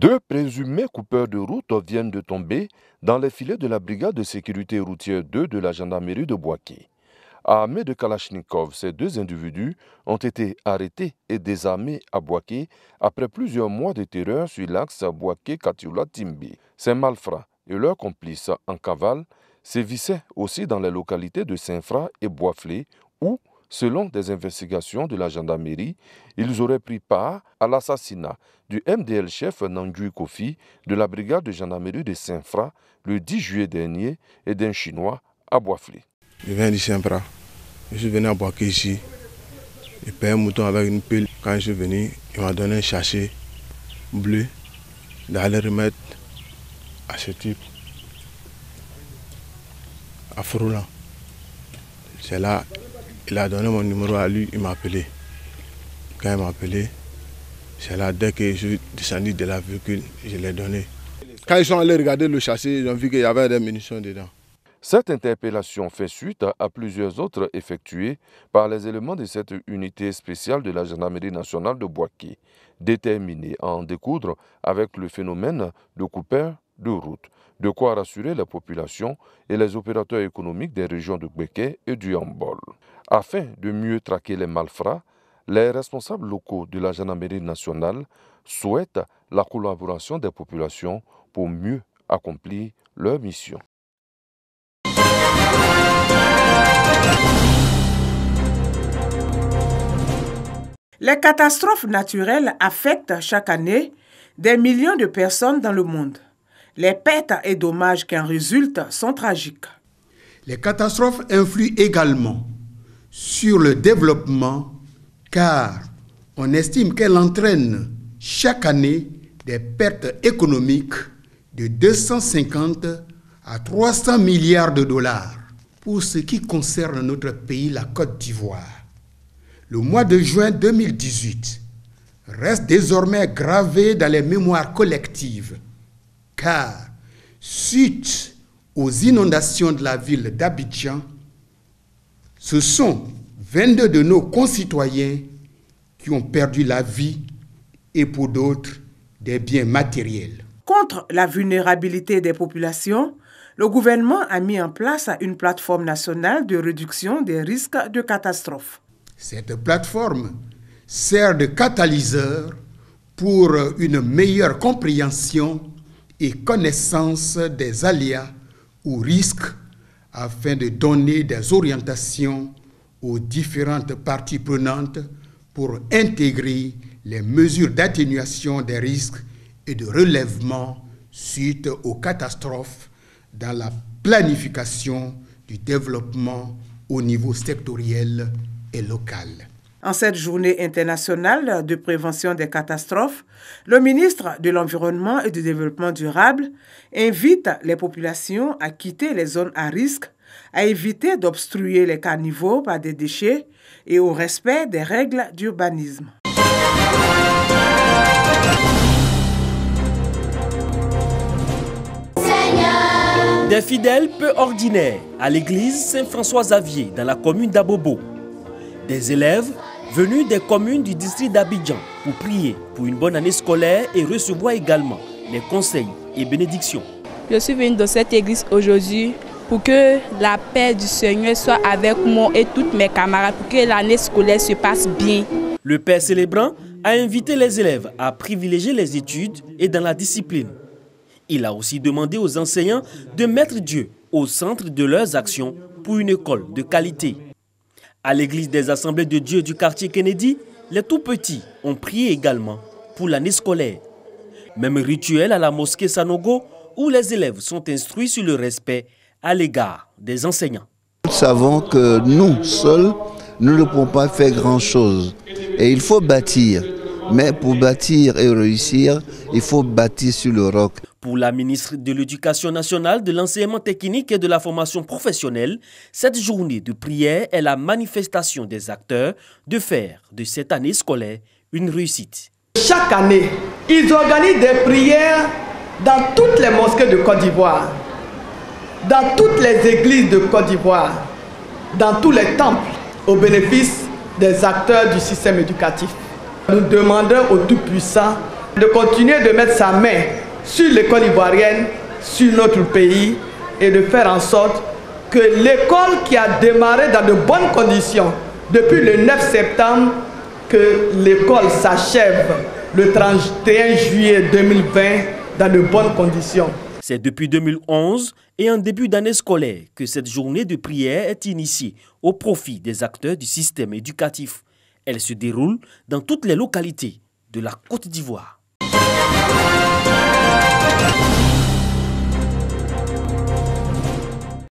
Deux présumés coupeurs de route viennent de tomber dans les filets de la brigade de sécurité routière 2 de la gendarmerie de Bouaké. Armés de Kalachnikov, ces deux individus ont été arrêtés et désarmés à Bouaké après plusieurs mois de terreur sur l'axe Bouaké-Katiula-Timbi. Ces malfrats et leurs complices en cavale sévissaient aussi dans les localités de Saint-Fra et Boisflé où, selon des investigations de la gendarmerie, ils auraient pris part à l'assassinat du MDL-chef Nandjoui Kofi de la brigade de gendarmerie de Saint-Fra le 10 juillet dernier et d'un Chinois à Boisflé. Je viens du Saint-Fra. Je suis venu à Bouaké ici. J'ai payé un mouton avec une pile. Quand je suis venu, il m'a donné un sachet bleu d'aller remettre à ce type, à Froulan. C'est là, il a donné mon numéro à lui, il m'a appelé. Quand il m'a appelé, c'est là, dès que je suis descendu de la véhicule, je l'ai donné. Quand ils sont allés regarder le châssis, ils ont vu qu'il y avait des munitions dedans. Cette interpellation fait suite à plusieurs autres effectuées par les éléments de cette unité spéciale de la gendarmerie nationale de Bouaké, déterminés à en découdre avec le phénomène de coupeurs de route, de quoi rassurer la population et les opérateurs économiques des régions de Bouaké et du Yambol. Afin de mieux traquer les malfrats, les responsables locaux de la gendarmerie nationale souhaitent la collaboration des populations pour mieux accomplir leur mission. Les catastrophes naturelles affectent chaque année des millions de personnes dans le monde. Les pertes et dommages qui en résultent sont tragiques. Les catastrophes influent également sur le développement car on estime qu'elles entraînent chaque année des pertes économiques de 250 à 300 milliards de dollars. Pour ce qui concerne notre pays, la Côte d'Ivoire, le mois de juin 2018 reste désormais gravé dans les mémoires collectives car, suite aux inondations de la ville d'Abidjan, ce sont 22 de nos concitoyens qui ont perdu la vie et pour d'autres, des biens matériels. Contre la vulnérabilité des populations, le gouvernement a mis en place une plateforme nationale de réduction des risques de catastrophes. Cette plateforme sert de catalyseur pour une meilleure compréhension et connaissance des aléas ou risques afin de donner des orientations aux différentes parties prenantes pour intégrer les mesures d'atténuation des risques et de relèvement suite aux catastrophes dans la planification du développement au niveau sectoriel et local. En cette journée internationale de prévention des catastrophes, le ministre de l'Environnement et du Développement durable invite les populations à quitter les zones à risque, à éviter d'obstruer les caniveaux par des déchets et au respect des règles d'urbanisme. Des fidèles peu ordinaires à l'église Saint-François-Xavier dans la commune d'Abobo. Des élèves venus des communes du district d'Abidjan pour prier pour une bonne année scolaire et recevoir également les conseils et bénédictions. Je suis venu dans cette église aujourd'hui pour que la paix du Seigneur soit avec moi et tous mes camarades, pour que l'année scolaire se passe bien. Le père célébrant a invité les élèves à privilégier les études et dans la discipline. Il a aussi demandé aux enseignants de mettre Dieu au centre de leurs actions pour une école de qualité. À l'église des Assemblées de Dieu du quartier Kennedy, les tout-petits ont prié également pour l'année scolaire. Même rituel à la mosquée Sanogo, où les élèves sont instruits sur le respect à l'égard des enseignants. Nous savons que nous, seuls, nous ne pouvons pas faire grand-chose. Et il faut bâtir. Mais pour bâtir et réussir, il faut bâtir sur le roc. Pour la ministre de l'Éducation nationale, de l'enseignement technique et de la formation professionnelle, cette journée de prière est la manifestation des acteurs de faire de cette année scolaire une réussite. Chaque année, ils organisent des prières dans toutes les mosquées de Côte d'Ivoire, dans toutes les églises de Côte d'Ivoire, dans tous les temples, au bénéfice des acteurs du système éducatif. Nous demandons au Tout-Puissant de continuer de mettre sa main sur l'école ivoirienne, sur notre pays et de faire en sorte que l'école qui a démarré dans de bonnes conditions depuis le 9 septembre, que l'école s'achève le 31 juillet 2020 dans de bonnes conditions. C'est depuis 2011 et en début d'année scolaire que cette journée de prière est initiée au profit des acteurs du système éducatif. Elle se déroule dans toutes les localités de la Côte d'Ivoire.